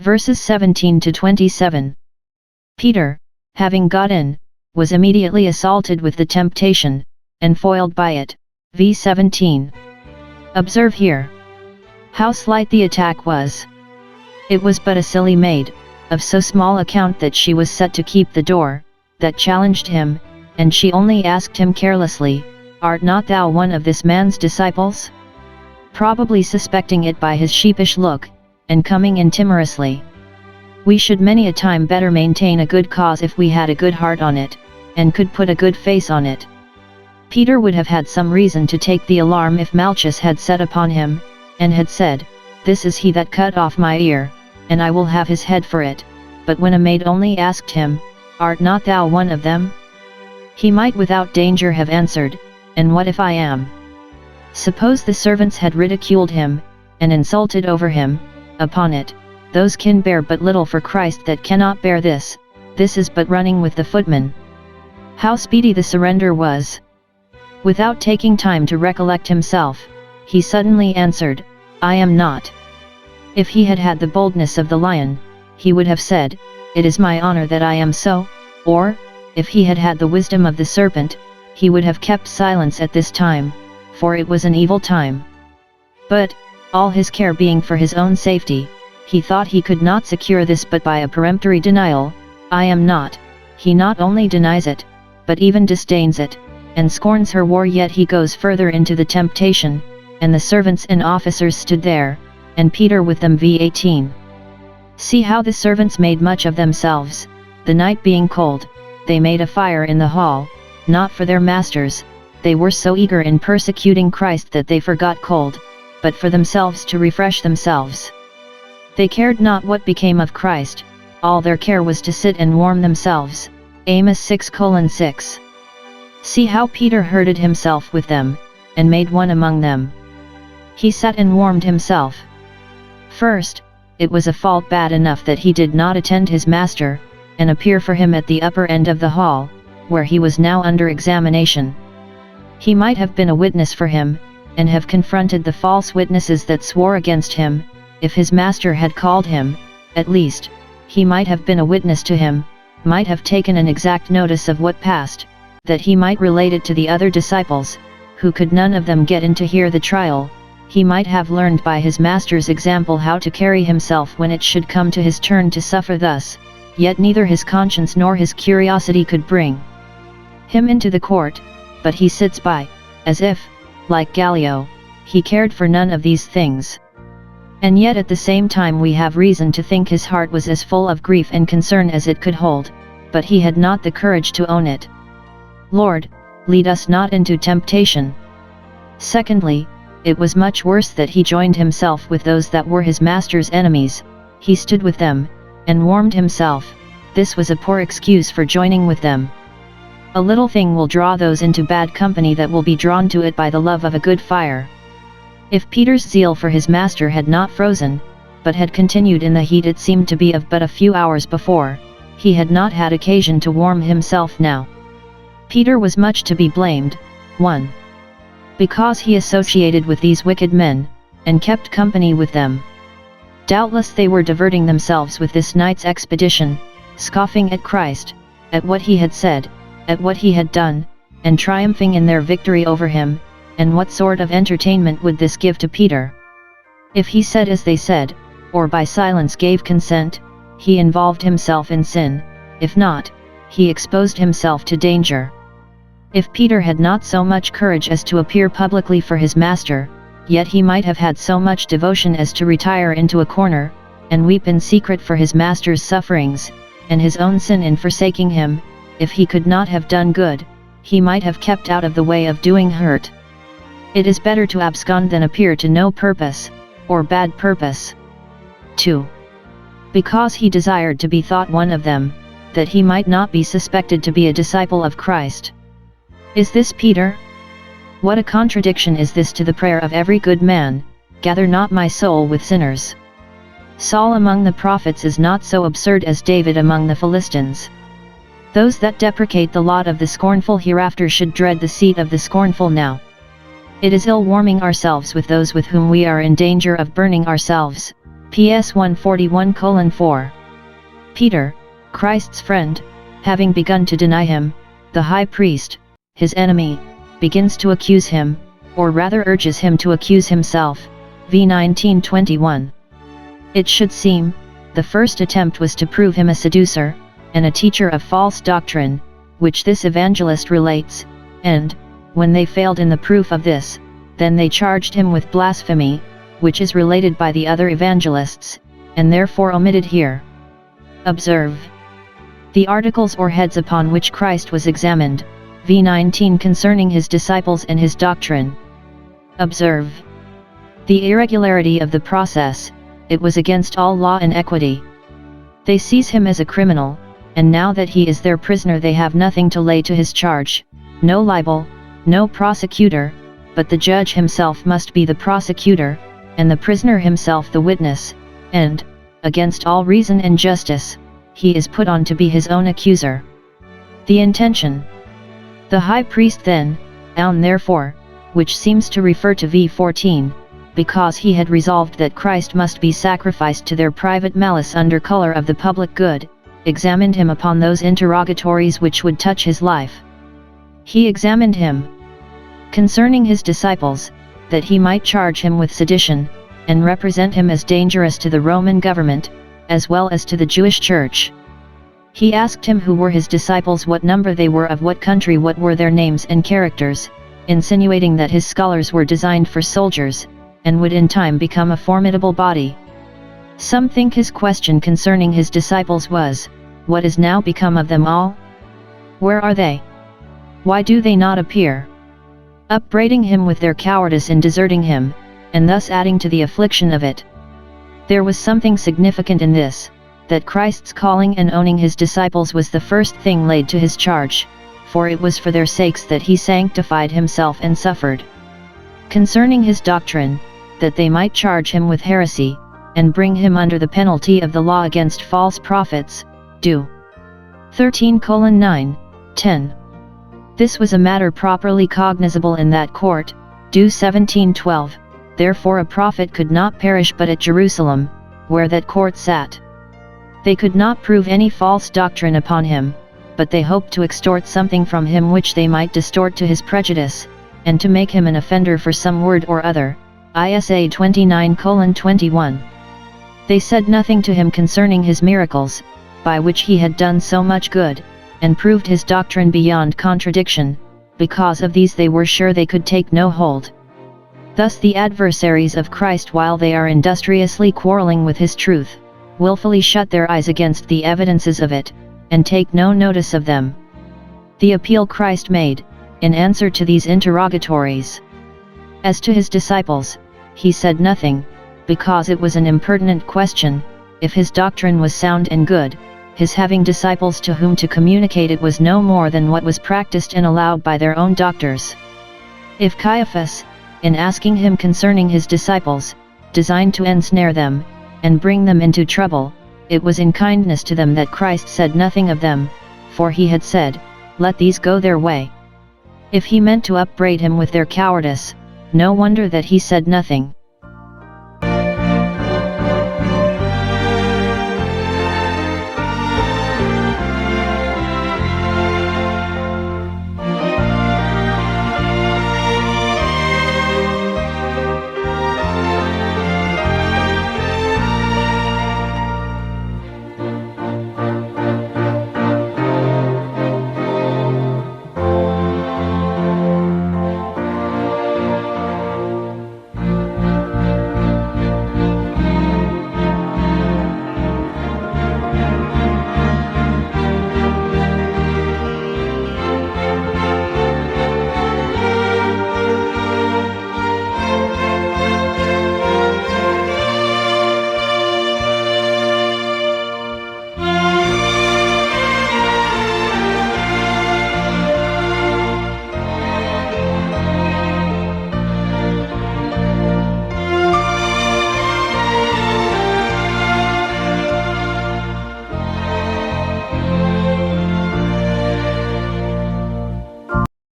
Verses 17 to 27. Peter, having got in, was immediately assaulted with the temptation, and foiled by it. v. 17. Observe here how slight the attack was. It was but a silly maid, of so small account that she was set to keep the door, that challenged him, and she only asked him carelessly, "Art not thou one of this man's disciples?" Probably suspecting it by his sheepish look, and coming in timorously. We should many a time better maintain a good cause if we had a good heart on it, and could put a good face on it. Peter would have had some reason to take the alarm if Malchus had set upon him, and had said, "This is he that cut off my ear, and I will have his head for it." But when a maid only asked him, "Art not thou one of them?" he might without danger have answered, "And what if I am?" Suppose the servants had ridiculed him, and insulted over him, upon it, "Those can bear but little for Christ that cannot bear this, this is but running with the footman." How speedy the surrender was! Without taking time to recollect himself, he suddenly answered, "I am not." If he had had the boldness of the lion, he would have said, "It is my honor that I am so," or, if he had had the wisdom of the serpent, he would have kept silence at this time, for it was an evil time. But, all his care being for his own safety, he thought he could not secure this but by a peremptory denial. "I am not." He not only denies it, but even disdains it, and scorns her war. Yet he goes further into the temptation, and the servants and officers stood there, and Peter with them. v. 18. See how the servants made much of themselves. The night being cold, they made a fire in the hall, not for their masters. They were so eager in persecuting Christ that they forgot cold, but for themselves to refresh themselves. They cared not what became of Christ, all their care was to sit and warm themselves. Amos 6:6. See how Peter herded himself with them, and made one among them. He sat and warmed himself. First, it was a fault bad enough that he did not attend his master, and appear for him at the upper end of the hall, where he was now under examination. He might have been a witness for him, and have confronted the false witnesses that swore against him. If his master had called him, at least, he might have been a witness to him, might have taken an exact notice of what passed, that he might relate it to the other disciples, who could none of them get in to hear the trial. He might have learned by his master's example how to carry himself when it should come to his turn to suffer thus, yet neither his conscience nor his curiosity could bring him into the court, but he sits by, as if, like Gallio, he cared for none of these things. And yet at the same time we have reason to think his heart was as full of grief and concern as it could hold, but he had not the courage to own it. Lord, lead us not into temptation. Secondly, it was much worse that he joined himself with those that were his master's enemies. He stood with them, and warmed himself. This was a poor excuse for joining with them. A little thing will draw those into bad company that will be drawn to it by the love of a good fire. If Peter's zeal for his master had not frozen, but had continued in the heat it seemed to be of but a few hours before, he had not had occasion to warm himself now. Peter was much to be blamed. 1. Because he associated with these wicked men, and kept company with them. Doubtless they were diverting themselves with this night's expedition, scoffing at Christ, at what he had said, at what he had done, and triumphing in their victory over him. And what sort of entertainment would this give to Peter? If he said as they said, or by silence gave consent, he involved himself in sin; if not, he exposed himself to danger. If Peter had not so much courage as to appear publicly for his master, yet he might have had so much devotion as to retire into a corner, and weep in secret for his master's sufferings, and his own sin in forsaking him. If he could not have done good, he might have kept out of the way of doing hurt. It is better to abscond than appear to no purpose, or bad purpose. 2. Because he desired to be thought one of them, that he might not be suspected to be a disciple of Christ. Is this Peter? What a contradiction is this to the prayer of every good man, "Gather not my soul with sinners." Saul among the prophets is not so absurd as David among the Philistines. Those that deprecate the lot of the scornful hereafter should dread the seat of the scornful now. It is ill warming ourselves with those with whom we are in danger of burning ourselves. PS 141:4. Peter, Christ's friend, having begun to deny him, the high priest, his enemy, begins to accuse him, or rather urges him to accuse himself, v 19:21. It should seem, the first attempt was to prove him a seducer, and a teacher of false doctrine, which this evangelist relates, and, when they failed in the proof of this, then they charged him with blasphemy, which is related by the other evangelists, and therefore omitted here. Observe. The articles or heads upon which Christ was examined, v 19 concerning his disciples and his doctrine. Observe. The irregularity of the process, it was against all law and equity. They seize him as a criminal, and now that he is their prisoner they have nothing to lay to his charge, no libel, no prosecutor, but the judge himself must be the prosecutor, and the prisoner himself the witness, and, against all reason and justice, he is put on to be his own accuser. The intention. The high priest then, therefore, which seems to refer to v 14, because he had resolved that Christ must be sacrificed to their private malice under color of the public good, examined him upon those interrogatories which would touch his life. He examined him concerning his disciples, that he might charge him with sedition, and represent him as dangerous to the Roman government, as well as to the Jewish church. He asked him who were his disciples, what number they were, of what country, what were their names and characters, insinuating that his scholars were designed for soldiers, and would in time become a formidable body. Some think his question concerning his disciples was, what is now become of them all? Where are they? Why do they not appear? Upbraiding him with their cowardice in deserting him, and thus adding to the affliction of it. There was something significant in this, that Christ's calling and owning his disciples was the first thing laid to his charge, for it was for their sakes that he sanctified himself and suffered. Concerning his doctrine, that they might charge him with heresy, and bring him under the penalty of the law against false prophets, do. 13:9, 10. This was a matter properly cognizable in that court, do 17:12, therefore a prophet could not perish but at Jerusalem, where that court sat. They could not prove any false doctrine upon him, but they hoped to extort something from him which they might distort to his prejudice, and to make him an offender for some word or other, Isa 29:21. They said nothing to him concerning his miracles, by which he had done so much good, and proved his doctrine beyond contradiction. Because of these they were sure they could take no hold. Thus the adversaries of Christ, while they are industriously quarreling with his truth, wilfully shut their eyes against the evidences of it, and take no notice of them. The appeal Christ made, in answer to these interrogatories. As to his disciples, he said nothing, because it was an impertinent question. If his doctrine was sound and good, his having disciples to whom to communicate it was no more than what was practiced and allowed by their own doctors. If Caiaphas, in asking him concerning his disciples, designed to ensnare them, and bring them into trouble, it was in kindness to them that Christ said nothing of them, for he had said, "Let these go their way." If he meant to upbraid him with their cowardice, no wonder that he said nothing.